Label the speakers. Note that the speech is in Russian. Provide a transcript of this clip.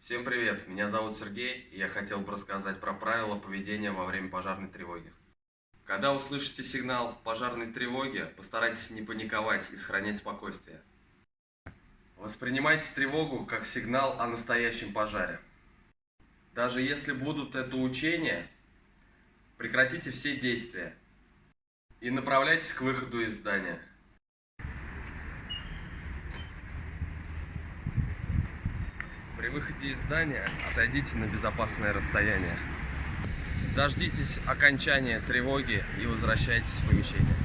Speaker 1: Всем привет, меня зовут Сергей, и я хотел бы рассказать про правила поведения во время пожарной тревоги. Когда услышите сигнал пожарной тревоги, постарайтесь не паниковать и сохранять спокойствие. Воспринимайте тревогу как сигнал о настоящем пожаре. Даже если будут это учения, прекратите все действия и направляйтесь к выходу из здания. При выходе из здания отойдите на безопасное расстояние. Дождитесь окончания тревоги и возвращайтесь в помещение.